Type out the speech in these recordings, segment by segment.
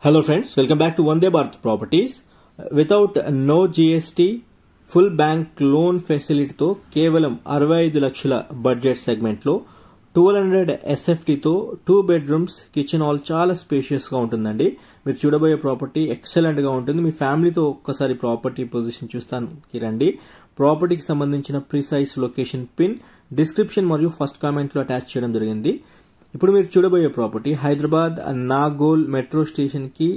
Hello friends, welcome back to Vande Bharat Properties. Without no GST, full bank loan facility తో కేవలం 65 లక్షల budget segment లో 1200 SFT తో 2 bedrooms kitchen hall చాలా spacious గా ఉంటుందండి. మీరు చూడబోయే ప్రాపర్టీ ఎక్సలెంట్ గా ఉంటుంది. మీ ఫ్యామిలీతో ఒక్కసారి ప్రాపర్టీ పొజిషన్ చూస్తానికి రండి. ప్రాపర్టీకి సంబంధించిన ప్రిసైజ్ లొకేషన్ పిన్ డిస్క్రిప్షన్ మరియు ఫస్ట్ కామెంట్ లో అటాచ్ చేయడం జరిగింది. ఇప్పుడు మీరు చూడబోయే property Hyderabad Nagole metro station కి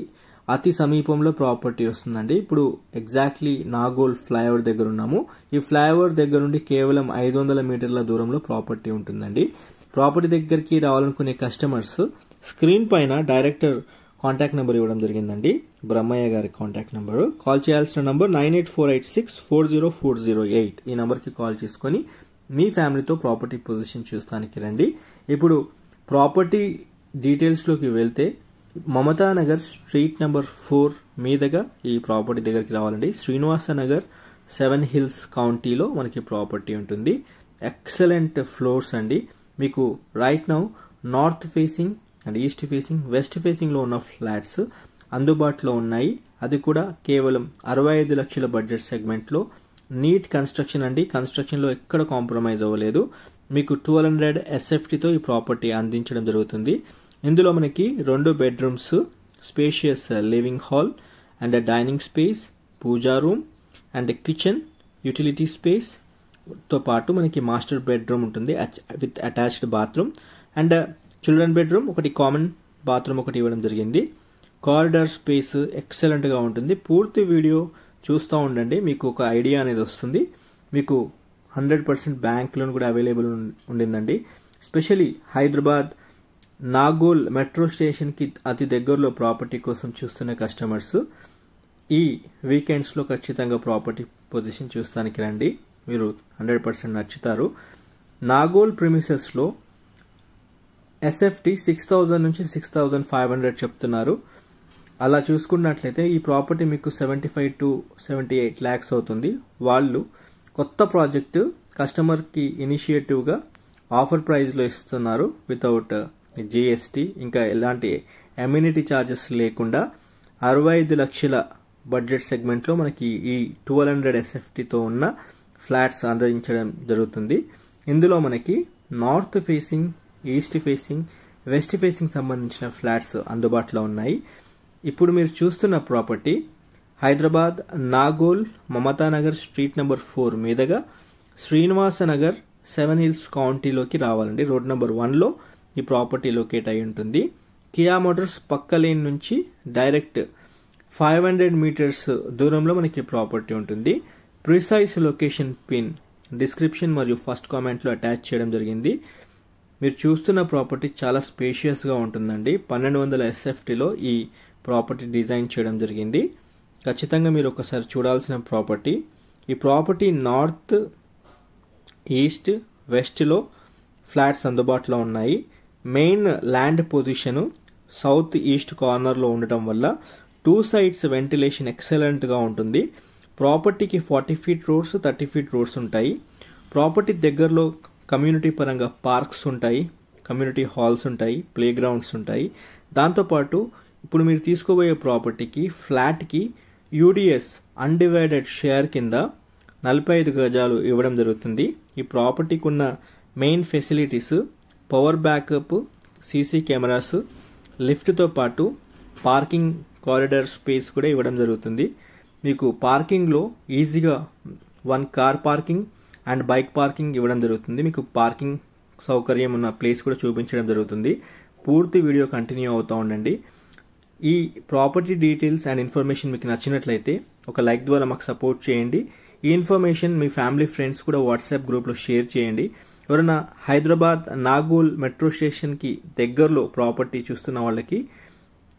అతి సమీపంలో ప్రాపర్టీ వస్తుందండి. ఇప్పుడు ఎగ్జాక్ట్లీ నాగోల్ ఫ్లైఓవర్ దగ్గర ఉన్నాము. ఈ ఫ్లైఓవర్ దగ్గర నుండి కేవలం 500 మీటర్ల దూరంలో ప్రాపర్టీ ఉంటుందండి. ప్రాపర్టీ దగ్గరికి రావాలనుకునే కస్టమర్స్ స్క్రీన్ పైన డైరెక్టర్ కాంటాక్ట్ నెంబర్ ఇవ్వడం జరిగిందండి. బ్రహ్మయ్య గారి కాంటాక్ట్ నెంబర్. కాల్ చేయాల్సిన నంబర్ 9848640408. ఈ నంబర్కి కాల్ చేసుకొని మీ ఫ్యామిలీతో ప్రాపర్టీ పొజిషన్ చూస్తానికి రండి. ఇప్పుడు ప్రాపర్టీ డీటెయిల్స్లోకి వెళ్తే మమతా నగర్ స్ట్రీట్ నెంబర్ 4 మీదుగా ఈ ప్రాపర్టీ దగ్గరికి రావాలండి. శ్రీనివాస నగర్ 7 హిల్స్ కౌంటీలో మనకి ప్రాపర్టీ ఉంటుంది. ఎక్సలెంట్ ఫ్లోర్స్ అండి. మీకు right now north facing and east facing west ఫేసింగ్లో ఉన్న ఫ్లాట్స్ అందుబాటులో ఉన్నాయి. అది కూడా కేవలం 65 లక్షల బడ్జెట్ సెగ్మెంట్లో నీట్ కన్స్ట్రక్షన్ అండి. కన్స్ట్రక్షన్లో ఎక్కడ కాంప్రమైజ్ అవ్వలేదు. మీకు 1200 SFTతో ఈ ప్రాపర్టీ అందించడం జరుగుతుంది. ఇందులో మనకి 2 bedrooms, spacious living hall and dining space, puja room and kitchen utility space తో పాటు మనకి మాస్టర్ బెడ్రూమ్ ఉంటుంది with attached bathroom and children bedroom ఒకటి, కామన్ బాత్రూమ్ ఒకటి ఇవ్వడం జరిగింది. కారిడార్ స్పేస్ ఎక్సలెంట్ గా ఉంటుంది. పూర్తి వీడియో చూస్తూ ఉండండి, మీకు ఒక ఐడియా అనేది వస్తుంది. మీకు 100% బ్యాంక్ లోన్ కూడా అవైలబుల్ ఉండిందండి. Especially Hyderabad Nagole metro station కి అతి దగ్గరలో ప్రాపర్టీ కోసం చూస్తున్న కస్టమర్స్ ఈ వీకెండ్స్ లో ఖచ్చితంగా ప్రాపర్టీ పొజిషన్ చూస్తానికి రండి. మీరు 100% నచ్చుతారు. నాగోల్ ప్రిమిసెస్ లో SFT 6000 నుంచి 6500 చెప్తున్నారు. అలా చూసుకున్నట్లయితే ఈ ప్రాపర్టీ మీకు 75 to 78 lakhs అవుతుంది. వాళ్ళు కొత్త ప్రాజెక్టు కస్టమర్కి ఇనిషియేటివ్గా ఆఫర్ ప్రైస్లో ఇస్తున్నారు. వితౌట్ GST ఇంకా ఎలాంటి అమ్యూనిటీ ఛార్జెస్ లేకుండా 65 లక్షల బడ్జెట్ సెగ్మెంట్లో మనకి ఈ 1200 SFTతో ఉన్న ఫ్లాట్స్ అందించడం జరుగుతుంది. ఇందులో మనకి north facing, east facing, west facing సంబంధించిన ఫ్లాట్స్ అందుబాటులో ఉన్నాయి. ఇప్పుడు మీరు చూస్తున్న property Hyderabad Nagole Mamata Nagar street number 4 మీదుగా శ్రీనివాస నగర్ 7 హిల్స్ కౌంటీలోకి రావాలండి. రోడ్ నెంబర్ 1లో ఈ ప్రాపర్టీ లొకేట్ అయి ఉంటుంది. కియా మోటార్స్ పక్క లేన్ నుంచి డైరెక్ట్ 500 మీటర్స్ దూరంలో మనకి ప్రాపర్టీ ఉంటుంది. ప్రిసైజ్ లొకేషన్ పిన్ డిస్క్రిప్షన్ మరియు ఫస్ట్ కామెంట్లో అటాచ్ చేయడం జరిగింది. మీరు చూస్తున్న ప్రాపర్టీ చాలా స్పేషియస్గా ఉంటుందండి. 1200 SFTలో ఈ ప్రాపర్టీ డిజైన్ చేయడం జరిగింది. ఖచ్చితంగా మీరు ఒకసారి చూడాల్సిన ప్రాపర్టీ. ఈ ప్రాపర్టీ నార్త్, ఈస్ట్, వెస్ట్లో ఫ్లాట్స్ అందుబాటులో ఉన్నాయి. Main land position south east కార్నర్లో ఉండటం వల్ల 2 sides వెంటిలేషన్ ఎక్సలెంట్గా ఉంటుంది. ప్రాపర్టీకి 40 feet రోడ్స్, 30 feet రోడ్స్ ఉంటాయి. ప్రాపర్టీ దగ్గరలో కమ్యూనిటీ పరంగా పార్క్స్ ఉంటాయి, కమ్యూనిటీ హాల్స్ ఉంటాయి, ప్లే గ్రౌండ్స్ ఉంటాయి. దాంతోపాటు ఇప్పుడు మీరు తీసుకోబోయే ప్రాపర్టీకి ఫ్లాట్కి UDS అన్డివైడెడ్ షేర్ కింద 45 గజాలు ఇవ్వడం జరుగుతుంది. ఈ ప్రాపర్టీకి ఉన్న main facilities power backup, CC cameras, లిఫ్ట్తో పాటు పార్కింగ్ కారిడార్ స్పేస్ కూడా ఇవ్వడం జరుగుతుంది. మీకు పార్కింగ్లో ఈజీగా 1 car parking and bike parking ఇవ్వడం జరుగుతుంది. మీకు పార్కింగ్ సౌకర్యం ఉన్న ప్లేస్ కూడా చూపించడం జరుగుతుంది. పూర్తి వీడియో కంటిన్యూ అవుతూ ఉండండి. ఈ ప్రాపర్టీ డీటెయిల్స్ అండ్ ఇన్ఫర్మేషన్ మీకు నచ్చినట్లయితే ఒక లైక్ ద్వారా మాకు సపోర్ట్ చేయండి. ఈ ఇన్ఫర్మేషన్ మీ ఫ్యామిలీ ఫ్రెండ్స్ కూడా వాట్సాప్ గ్రూప్లో షేర్ చేయండి. ఎవరైనా హైదరాబాద్ నాగోల్ మెట్రో స్టేషన్కి దగ్గరలో ప్రాపర్టీ చూస్తున్న వాళ్ళకి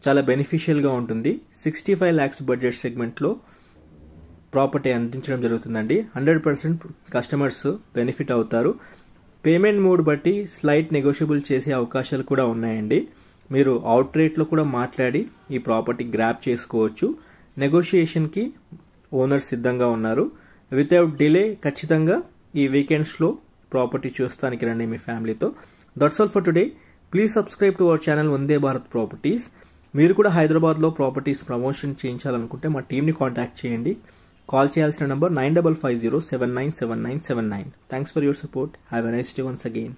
చాలా బెనిఫిషియల్గా ఉంటుంది. 65 lakhs బడ్జెట్ సెగ్మెంట్లో ప్రాపర్టీ అందించడం జరుగుతుందండి. 100% కస్టమర్స్ బెనిఫిట్ అవుతారు. పేమెంట్ మోడ్ బట్టి స్లైట్ నెగోషియబుల్ చేసే అవకాశాలు కూడా ఉన్నాయండి. మీరు అవుట్ రేట్లో కూడా మాట్లాడి ఈ ప్రాపర్టీ గ్రాప్ చేసుకోవచ్చు. నెగోషియేషన్కి ఓనర్ సిద్ధంగా ఉన్నారు. వితౌట్ డిలే ఖచ్చితంగా ఈ వీకెండ్స్లో ప్రాపర్టీ చూస్తానికి రండి మీ ఫ్యామిలీతో. That's all for today. Please subscribe to our channel Vande Bharat properties. మీరు కూడా హైదరాబాద్లో ప్రాపర్టీస్ ప్రమోషన్ చేయించాలనుకుంటే మా టీమ్ని కాంటాక్ట్ చేయండి. కాల్ చేయాల్సిన number 9550797979. Thanks for your support. Have a nice day once again.